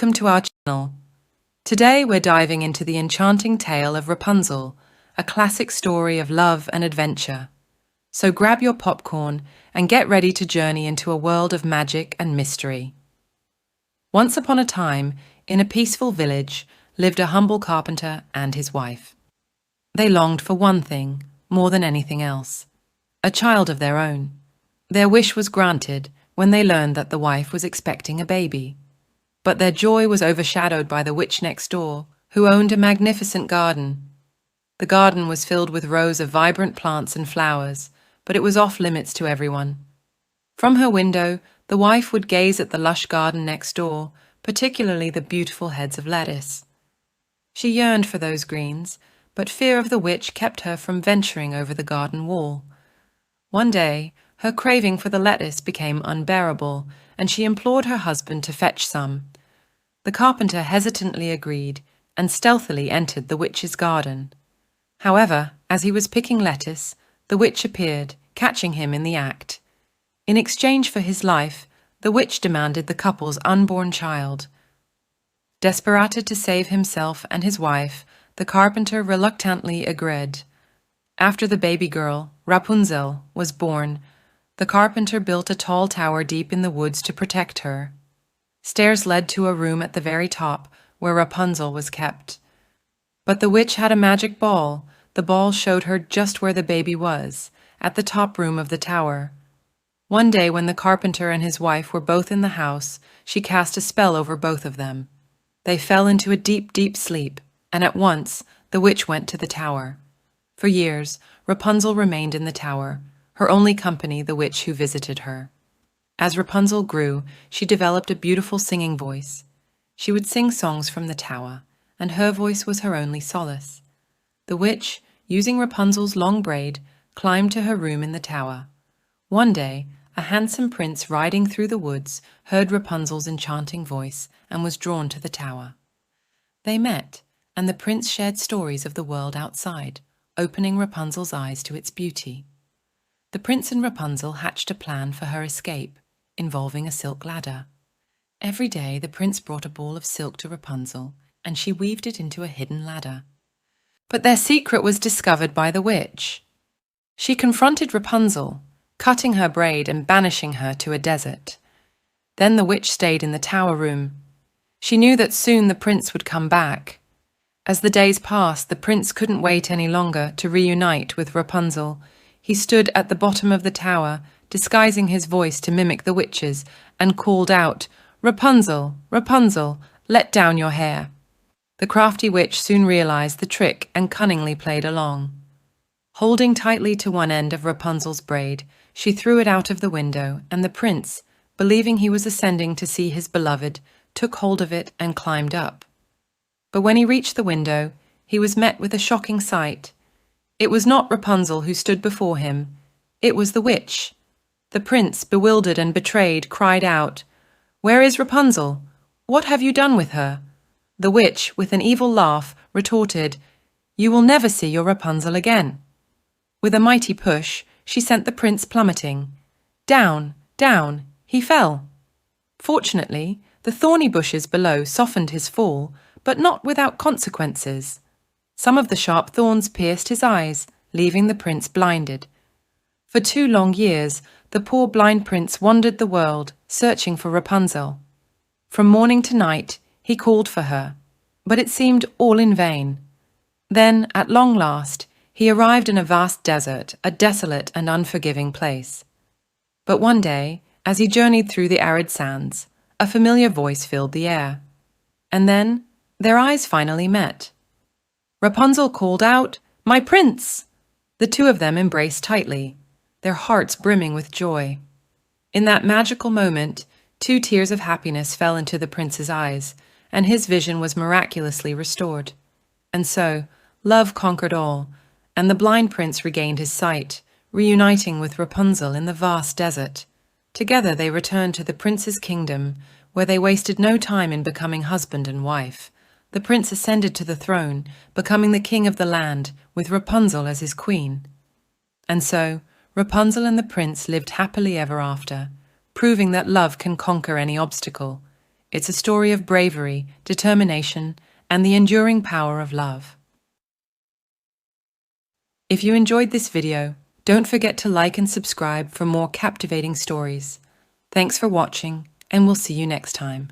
welcome to our channel. Today we're diving into the enchanting tale of Rapunzel, a classic story of love and adventure. So grab your popcorn and get ready to journey into a world of magic and mystery. Once upon a time, in a peaceful village, lived a humble carpenter and his wife. They longed for one thing more than anything else, a child of their own. Their wish was granted when they learned that the wife was expecting a baby. But their joy was overshadowed by the witch next door, who owned a magnificent garden. The garden was filled with rows of vibrant plants and flowers, but it was off limits to everyone. From her window, the wife would gaze at the lush garden next door, particularly the beautiful heads of lettuce. She yearned for those greens, but fear of the witch kept her from venturing over the garden wall. One day, her craving for the lettuce became unbearable, and she implored her husband to fetch some. The carpenter hesitantly agreed and stealthily entered the witch's garden. However, as he was picking lettuce, the witch appeared, catching him in the act. In exchange for his life, the witch demanded the couple's unborn child. Desperate to save himself and his wife, the carpenter reluctantly agreed. After the baby girl, Rapunzel, was born, the carpenter built a tall tower deep in the woods to protect her. Stairs led to a room at the very top where Rapunzel was kept. But the witch had a magic ball. The ball showed her just where the baby was, at the top room of the tower. One day when the carpenter and his wife were both in the house, she cast a spell over both of them. They fell into a deep, deep sleep, and at once the witch went to the tower. For years, Rapunzel remained in the tower, her only company the witch who visited her. As Rapunzel grew, she developed a beautiful singing voice. She would sing songs from the tower, and her voice was her only solace. The witch, using Rapunzel's long braid, climbed to her room in the tower. One day, a handsome prince riding through the woods heard Rapunzel's enchanting voice and was drawn to the tower. They met, and the prince shared stories of the world outside, opening Rapunzel's eyes to its beauty. The prince and Rapunzel hatched a plan for her escape, involving a silk ladder. Every day the prince brought a ball of silk to Rapunzel, and she weaved it into a hidden ladder. But their secret was discovered by the witch. She confronted Rapunzel, cutting her braid and banishing her to a desert. Then the witch stayed in the tower room. She knew that soon the prince would come back. As the days passed, the prince couldn't wait any longer to reunite with Rapunzel. He stood at the bottom of the tower, disguising his voice to mimic the witch's, and called out, "Rapunzel, Rapunzel, let down your hair." The crafty witch soon realized the trick and cunningly played along. Holding tightly to one end of Rapunzel's braid, she threw it out of the window, and the prince, believing he was ascending to see his beloved, took hold of it and climbed up. But when he reached the window, he was met with a shocking sight. It was not Rapunzel who stood before him. It was the witch. The prince, bewildered and betrayed, cried out, "Where is Rapunzel? What have you done with her?" The witch, with an evil laugh, retorted, "You will never see your Rapunzel again." With a mighty push, she sent the prince plummeting. Down, down, he fell. Fortunately, the thorny bushes below softened his fall, but not without consequences. Some of the sharp thorns pierced his eyes, leaving the prince blinded. For 2 long years, the poor blind prince wandered the world, searching for Rapunzel. From morning to night, he called for her, but it seemed all in vain. Then, at long last, he arrived in a vast desert, a desolate and unforgiving place. But one day, as he journeyed through the arid sands, a familiar voice filled the air. And then, their eyes finally met. Rapunzel called out, "My prince!" The two of them embraced tightly, their hearts brimming with joy. In that magical moment, 2 tears of happiness fell into the prince's eyes, and his vision was miraculously restored. And so, love conquered all, and the blind prince regained his sight, reuniting with Rapunzel in the vast desert. Together they returned to the prince's kingdom, where they wasted no time in becoming husband and wife. The prince ascended to the throne, becoming the king of the land, with Rapunzel as his queen. And so, Rapunzel and the prince lived happily ever after, proving that love can conquer any obstacle. It's a story of bravery, determination, and the enduring power of love. If you enjoyed this video, don't forget to like and subscribe for more captivating stories. Thanks for watching, and we'll see you next time.